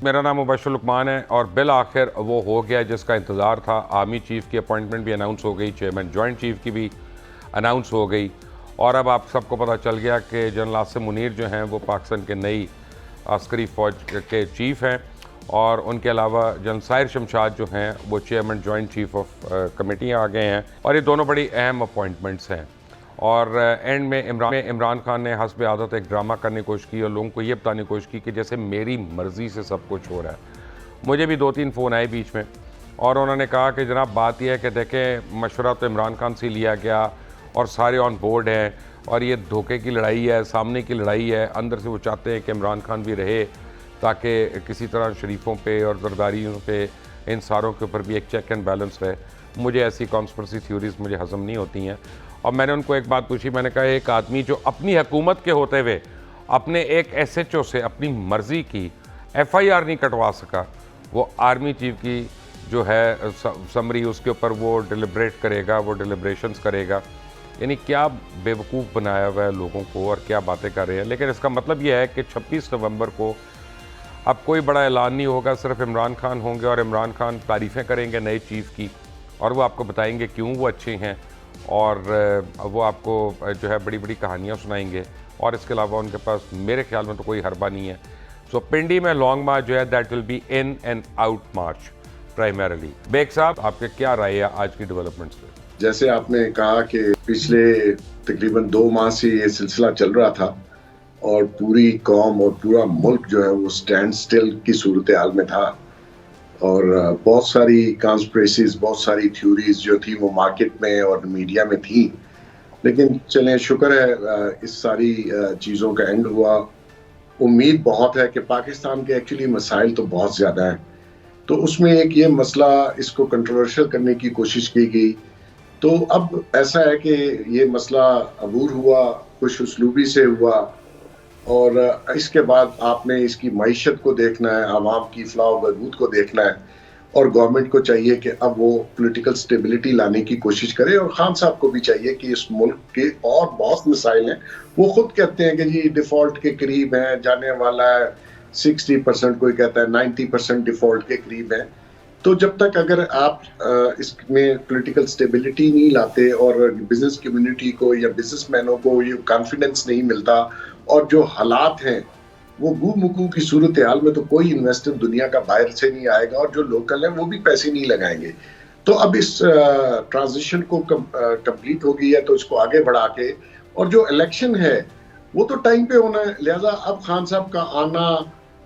میرا نام مبشر لقمان ہے اور بالآخر وہ ہو گیا جس کا انتظار تھا. آرمی چیف کی اپوائنٹمنٹ بھی اناؤنس ہو گئی, چیئرمین جوائنٹ چیف کی بھی اناؤنس ہو گئی, اور اب آپ سب کو پتہ چل گیا کہ جنرل عاصم منیر جو ہیں وہ پاکستان کے نئی عسکری فوج کے چیف ہیں, اور ان کے علاوہ جنرل ساحر شمشاد جو ہیں وہ chairman joint chief of committee آ گئے ہیں, اور یہ دونوں بڑی اہم اپوائنٹمنٹس ہیں. اور اینڈ میں عمران خان نے حسب عادت ایک ڈرامہ کرنے کی کوشش کی اور لوگوں کو یہ بتانے کی کوشش کی کہ جیسے میری مرضی سے سب کچھ ہو رہا ہے. مجھے بھی 2-3 فون آئے بیچ میں, اور انہوں نے کہا کہ جناب بات یہ ہے کہ دیکھیں مشورہ تو عمران خان سے لیا گیا اور سارے آن بورڈ ہیں, اور یہ دھوکے کی لڑائی ہے, سامنے کی لڑائی ہے. اندر سے وہ چاہتے ہیں کہ عمران خان بھی رہے تاکہ کسی طرح شریفوں پہ اور زرداریوں پہ ان ساروں کے اوپر بھی ایک چیک اینڈ بیلنس رہے. مجھے ایسی کانسپریسی تھیوریز مجھے ہضم نہیں ہوتی ہیں. اور میں نے ان کو ایک بات پوچھی, میں نے کہا ایک آدمی جو اپنی حکومت کے ہوتے ہوئے اپنے ایک ایس ایچ او سے اپنی مرضی کی ایف آئی آر نہیں کٹوا سکا, وہ آرمی چیف کی جو ہے سمری اس کے اوپر وہ ڈیلیبریٹ کرے گا, وہ ڈیلیبریشنز کرے گا. یعنی کیا بیوقوف بنایا ہوا ہے لوگوں کو اور کیا باتیں کر رہے ہیں. لیکن اس کا مطلب یہ ہے کہ 26 نومبر کو اب کوئی بڑا اعلان نہیں ہوگا, صرف عمران خان ہوں گے اور عمران خان تعریفیں کریں گے نئے چیف کی, اور وہ آپ کو بتائیں گے کیوں وہ اچھے ہیں, اور وہ آپ کو جو ہے بڑی بڑی کہانیاں سنائیں گے. اور اس کے علاوہ ان کے پاس میرے خیال میں تو کوئی حربہ نہیں ہے. سو پنڈی میں لانگ مارچ جو ہے that will be in and out march primarily. Baig صاحب آپ کے کیا رائے ہے آج کی ڈیولپمنٹس پہ؟ جیسے آپ نے کہا کہ پچھلے تقریباً 2 ماہ سے یہ سلسلہ چل رہا تھا اور پوری قوم اور پورا ملک جو ہے وہ سٹینڈ سٹل کی صورتحال میں تھا, اور بہت ساری کانسپریسیز, بہت ساری تھیوریز جو تھی وہ مارکیٹ میں اور میڈیا میں تھی. لیکن چلیں شکر ہے اس ساری چیزوں کا اینڈ ہوا. امید بہت ہے کہ پاکستان کے ایکچولی مسائل تو بہت زیادہ ہیں, تو اس میں ایک یہ مسئلہ اس کو کنٹروورشل کرنے کی کوشش کی گئی. تو اب ایسا ہے کہ یہ مسئلہ عبور ہوا, خوش اسلوبی سے ہوا, اور اس کے بعد آپ نے اس کی معیشت کو دیکھنا ہے, عوام کی فلاح و بہبود کو دیکھنا ہے, اور گورنمنٹ کو چاہیے کہ اب وہ پولیٹیکل سٹیبلٹی لانے کی کوشش کرے. اور خان صاحب کو بھی چاہیے کہ اس ملک کے اور بہت مسائل ہیں, وہ خود کہتے ہیں کہ جی ڈیفالٹ کے قریب ہیں, جانے والا ہے 60%, کوئی کہتا ہے 90% ڈیفالٹ کے قریب ہیں. تو جب تک اگر آپ اس میں پولیٹیکل سٹیبلٹی نہیں لاتے اور بزنس کمیونٹی کو یا بزنس مینوں کو یہ کانفیڈنس نہیں ملتا, اور جو حالات ہیں وہ گو مکو کی صورتحال میں, تو کوئی انویسٹر دنیا کا باہر سے نہیں آئے گا, اور جو لوکل ہیں وہ بھی پیسے نہیں لگائیں گے. تو اب اس ٹرانزیشن کو کمپلیٹ ہو گئی ہے, تو اس کو آگے بڑھا کے, اور جو الیکشن ہے وہ تو ٹائم پہ ہونا ہے. لہذا اب خان صاحب کا آنا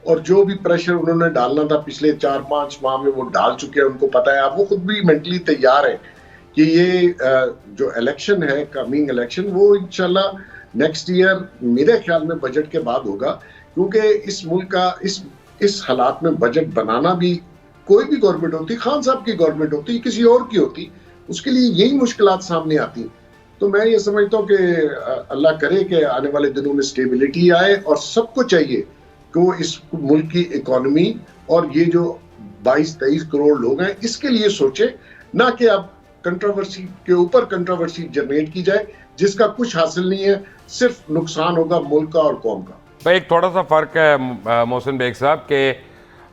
اور جو بھی پریشر انہوں نے ڈالنا تھا پچھلے 4-5 ماہ میں وہ ڈال چکے ہیں, ان کو پتہ ہے, اب وہ خود بھی مینٹلی تیار ہے کہ یہ جو الیکشن ہے, کمنگ الیکشن, وہ انشاءاللہ نیکسٹ ایئر میرے خیال میں بجٹ کے بعد ہوگا. کیونکہ اس ملک کا اس حالات میں بجٹ بنانا بھی, کوئی بھی گورنمنٹ ہوتی, خان صاحب کی گورنمنٹ ہوتی, کسی اور کی ہوتی, اس کے لیے یہی مشکلات سامنے آتی. تو میں یہ سمجھتا ہوں کہ اللہ کرے کہ آنے والے دنوں میں سٹیبلٹی آئے, اور سب کو چاہیے کہ وہ اس ملک کی اکانومی اور یہ جو 22-23 کروڑ لوگ ہیں اس کے لیے سوچے, نہ کہ اب کنٹروورسی کے اوپر کنٹروورسی جنریٹ کی جائے جس کا کچھ حاصل نہیں ہے, صرف نقصان ہوگا ملک کا اور قوم کا. ایک تھوڑا سا فرق ہے محسن بیگ صاحب کہ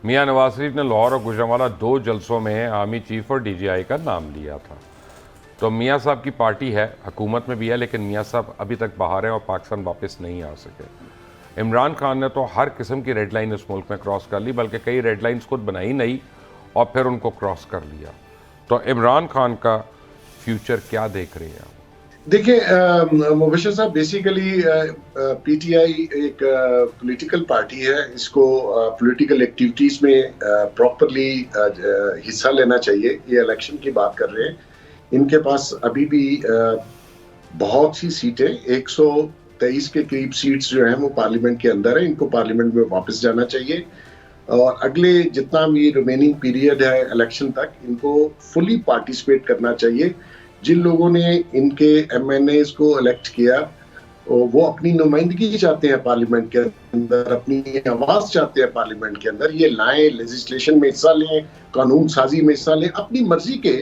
میاں نواز شریف نے لاہور اور گوجرانوالہ 2 جلسوں میں آرمی چیف اور ڈی جی آئی کا نام لیا تھا. تو میاں صاحب کی پارٹی ہے, حکومت میں بھی ہے, لیکن میاں صاحب ابھی تک باہر ہیں اور پاکستان واپس نہیں آ سکے. عمران خان نے تو ہر قسم کی ریڈ لائن اس ملک میں کراس کر لی, بلکہ کئی ریڈ لائنز خود بنائی نہیں اور پھر ان کو کراس کر لیا. تو عمران خان کا فیوچر کیا دیکھ رہے ہیں؟ دیکھیں مبشر صاحب, بیسیکلی پی ٹی آئی ایک پولیٹیکل پارٹی ہے, اس کو پولیٹیکل ایکٹیویٹیز میں پراپرلی حصہ لینا چاہیے. یہ الیکشن کی بات کر رہے ہیں, ان کے پاس ابھی بھی بہت سی سیٹیں, 123 کے قریب سیٹس جو ہیں وہ پارلیمنٹ کے اندر ہیں, ان کو پارلیمنٹ میں واپس جانا چاہیے, اور اگلے جتنا بھی ریمیننگ پیریڈ ہے الیکشن تک ان کو فلی پارٹیسپیٹ کرنا چاہیے. جن لوگوں نے ان کے ایم این ایز کو الیکٹ کیا وہ اپنی نمائندگی چاہتے ہیں پارلیمنٹ کے اندر, اپنی آواز چاہتے ہیں پارلیمنٹ کے اندر, یہ لائیں, لیجسلیشن میں حصہ لیں, قانون سازی میں حصہ لیں, اپنی مرضی کے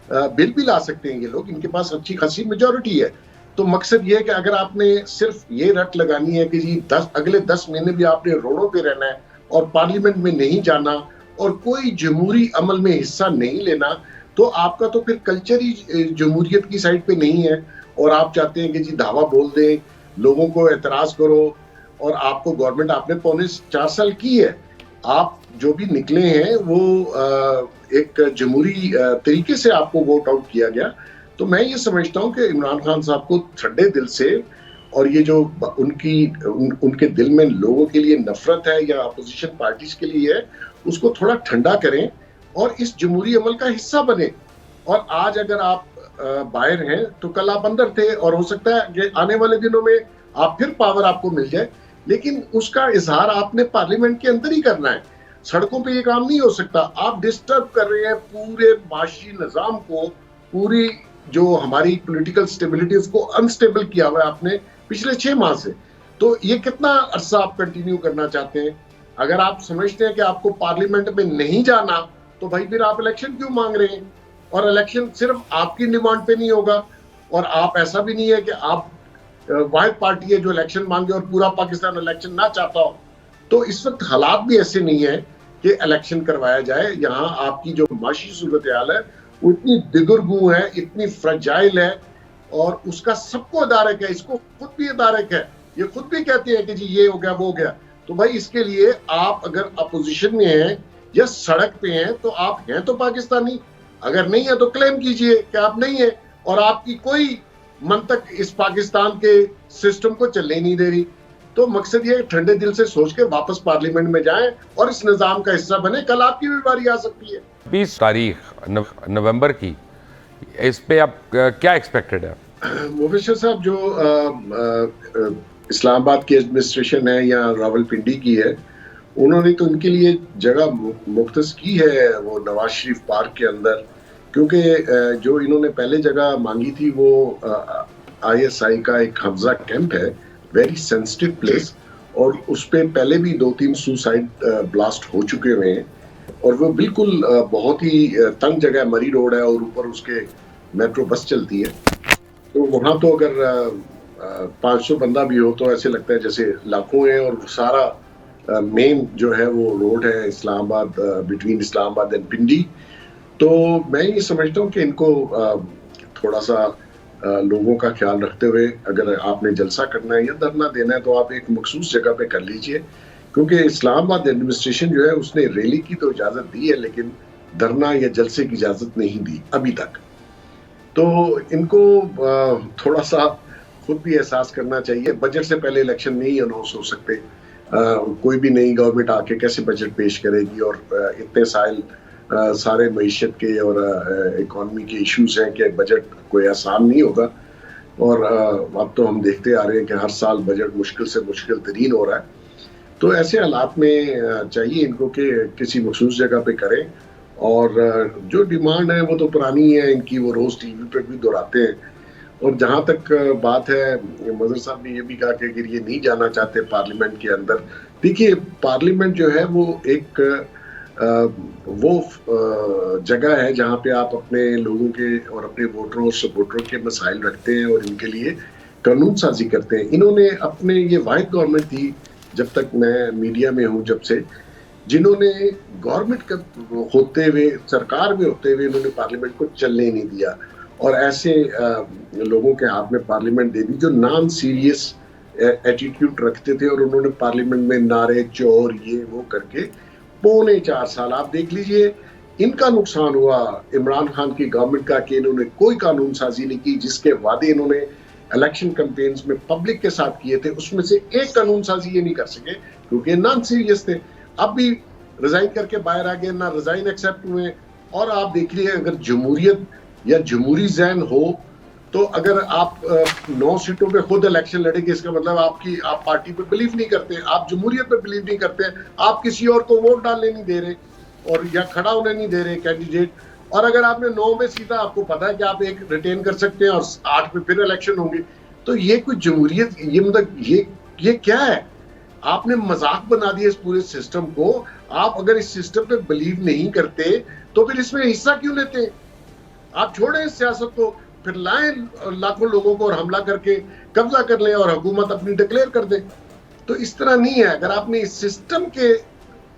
بل بھی لا سکتے ہیں یہ لوگ, ان کے پاس اچھی خاصی میجورٹی ہے. تو مقصد یہ ہے کہ اگر آپ نے صرف یہ رٹ لگانی ہے کہ جی اگلے 10 مہینے بھی آپ نے روڈوں پہ رہنا ہے اور پارلیمنٹ میں نہیں جانا اور کوئی جمہوری عمل میں حصہ نہیں لینا، تو آپ کا تو پھر کلچر ہی جمہوریت کی سائڈ پہ نہیں ہے، اور آپ چاہتے ہیں کہ جی دھاوا بول دیں، لوگوں کو اعتراض کرو، اور آپ کو گورنمنٹ آپ نے 4.25 سال کی ہے، آپ جو بھی نکلے ہیں وہ ایک جمہوری طریقے سے آپ کو ووٹ آؤٹ کیا گیا. تو میں یہ سمجھتا ہوں کہ عمران خان صاحب کو ٹھنڈے دل سے، اور یہ جو ان کے دل میں لوگوں کے لیے نفرت ہے یا اپوزیشن پارٹیز کے لیے ہے، اس کو تھوڑا ٹھنڈا کریں اور اس جمہوری عمل کا حصہ بنے. اور آج اگر آپ باہر ہیں تو کل آپ اندر تھے، اور ہو سکتا ہے کہ آنے والے دنوں میں آپ پھر پاور آپ کو مل جائے، لیکن اس کا اظہار آپ نے پارلیمنٹ کے اندر ہی کرنا ہے. سڑکوں پہ یہ کام نہیں ہو سکتا. آپ ڈسٹرب کر رہے ہیں پورے معاشی نظام کو، پوری جو ہماری پولیٹیکل سٹیبلٹی اس کو انسٹیبل کیا ہوا ہے آپ نے پچھلے 6 ماہ سے. تو یہ کتنا عرصہ آپ کنٹینیو کرنا چاہتے ہیں؟ اگر آپ سمجھتے ہیں کہ آپ کو پارلیمنٹ میں نہیں جانا تو بھائی پھر آپ الیکشن کیوں مانگ رہے ہیں؟ اور الیکشن صرف آپ کی ڈیمانڈ پہ نہیں ہوگا، اور آپ ایسا بھی نہیں ہے کہ آپ واحد پارٹی ہے جو الیکشن مانگے اور پورا پاکستان الیکشن نہ چاہتا ہو. تو اس وقت حالات بھی ایسے نہیں ہیں کہ الیکشن کروایا جائے. یہاں آپ کی جو معاشی صورتحال ہے وہ اتنی دگرگوں ہے، اتنی فرجائل ہے، اور اس کا سب کو ادارک ہے، اس کو خود بھی ادارک ہے. یہ خود بھی کہتے ہیں کہ جی یہ ہو گیا وہ ہو گیا. تو بھائی اس کے لیے آپ اگر اپوزیشن میں ہیں یا سڑک پہ ہیں تو آپ ہیں تو پاکستانی، اگر نہیں ہے تو کلیم کیجئے کہ آپ نہیں ہیں، اور آپ کی کوئی منطق اس پاکستان کے سسٹم کو چلنے نہیں دے رہی. تو مقصد یہ ہے ٹھنڈے دل سے سوچ کے واپس پارلیمنٹ میں جائیں اور اس نظام کا حصہ بنے. کل آپ کی بھی باری آ سکتی ہے. 20 تاریخ نومبر کی، اس پہ آپ کیا ایکسپیکٹڈ ہے؟ مبشر صاحب، جو اسلام آباد کی ایڈمنسٹریشن ہے یا راول پنڈی کی ہے، انہوں نے تو ان کے لیے جگہ مختص کی ہے وہ نواز شریف پارک کے اندر، کیونکہ جو انہوں نے پہلے جگہ مانگی تھی وہ ISI کا ایک حفظہ کیمپ ہے، ویری سینسٹیو پلیس، اور اس پہ پہلے بھی 2-3 سوسائڈ بلاسٹ ہو چکے ہوئے ہیں، اور وہ بالکل بہت ہی تنگ جگہ ہے، مری روڈ ہے، اور اوپر اس کے میٹرو بس چلتی ہے. تو وہاں تو اگر 500 بندہ بھی ہو تو ایسے لگتا ہے جیسے لاکھوں ہیں، اور سارا مین جو ہے وہ روڈ ہے اسلام آباد، بٹوین اسلام آباد اینڈ پنڈی. تو میں یہ سمجھتا ہوں کہ ان کو تھوڑا سا لوگوں کا خیال رکھتے ہوئے، اگر آپ نے جلسہ کرنا ہے یا دھرنا دینا ہے تو آپ ایک مخصوص جگہ پہ کر لیجئے، کیونکہ اسلام آباد ایڈمنسٹریشن جو ہے اس نے ریلی کی تو اجازت دی ہے، لیکن دھرنا یا جلسے کی اجازت نہیں دی ابھی تک. تو ان کو تھوڑا سا خود بھی احساس کرنا چاہیے. بجٹ سے پہلے الیکشن نہیں اناؤنس ہو سکتے. کوئی بھی نئی گورنمنٹ آ کے کیسے بجٹ پیش کرے گی، اور اتنے سارے معیشت کے اور اکانومی کے ایشوز ہیں کہ بجٹ کوئی آسان نہیں ہوگا. اور اب تو ہم دیکھتے آ رہے ہیں کہ ہر سال بجٹ مشکل سے مشکل ترین ہو رہا ہے. تو ایسے حالات میں چاہیے ان کو کہ کسی مخصوص جگہ پہ کریں، اور جو ڈیمانڈ ہے وہ تو پرانی ہے ان کی، وہ روز ٹی وی پہ بھی دہراتے ہیں. اور جہاں تک بات ہے، مظہر صاحب نے یہ بھی کہا کہ اگر یہ نہیں جانا چاہتے پارلیمنٹ کے اندر، دیکھیے پارلیمنٹ جو ہے وہ ایک وہ جگہ ہے جہاں پہ آپ اپنے لوگوں کے اور اپنے ووٹروں اور سپورٹروں کے مسائل رکھتے ہیں اور ان کے لیے قانون سازی کرتے ہیں. انہوں نے اپنے، یہ واحد گورنمنٹ تھی جب تک میں میڈیا میں ہوں جب سے، جنہوں نے گورنمنٹ ہوتے ہوئے، سرکار میں ہوتے ہوئے انہوں نے پارلیمنٹ کو چلنے نہیں دیا، اور ایسے لوگوں کے ہاتھ میں پارلیمنٹ دے دی جو نان سیریس ایٹیٹیوڈ رکھتے تھے، اور انہوں نے پارلیمنٹ میں نعرے چور یہ وہ کر کے 4.25 سال آپ دیکھ لیجئے ان کا نقصان ہوا عمران خان کی گورنمنٹ کا، کہ انہوں نے کوئی قانون سازی نہیں کی. جس کے وعدے انہوں نے الیکشن کمپینز میں پبلک کے ساتھ کیے تھے، اس میں سے ایک قانون سازی یہ نہیں کر سکے کیونکہ نان سیریس تھے. اب بھی ریزائن کر کے باہر آ گئے، نہ ریزائن ایکسیپٹ ہوئے. اور آپ دیکھ لیے اگر جمہوریت یا جمہوری ذہن ہو تو اگر آپ 9 سیٹوں پہ خود الیکشن لڑیں گے، اس کا مطلب آپ پارٹی پہ بلیو نہیں کرتے، آپ جمہوریت پہ بلیو نہیں کرتے، آپ کسی اور کو ووٹ ڈالنے نہیں دے رہے اور یا کھڑا ہونے نہیں دے رہے کینڈیڈیٹ. اور اگر آپ نے 9 میں سیدھا، آپ کو پتا ہے کہ آپ ایک ریٹین کر سکتے ہیں اور 8 پہ پھر الیکشن ہوں گے، تو یہ کوئی جمہوریت، یہ مطلب یہ کیا ہے؟ آپ نے مذاق بنا دیا اس پورے سسٹم کو. آپ اگر اس سسٹم پہ بلیو نہیں کرتے تو پھر اس میں حصہ کیوں لیتے ہیں؟ آپ چھوڑیں اس سیاست کو، پھر لائیں لاکھوں لوگوں کو اور حملہ کر کے قبضہ کر لیں اور حکومت اپنی ڈکلیئر کر دیں. تو اس طرح نہیں ہے. اگر آپ نے اس سسٹم کے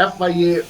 FIA,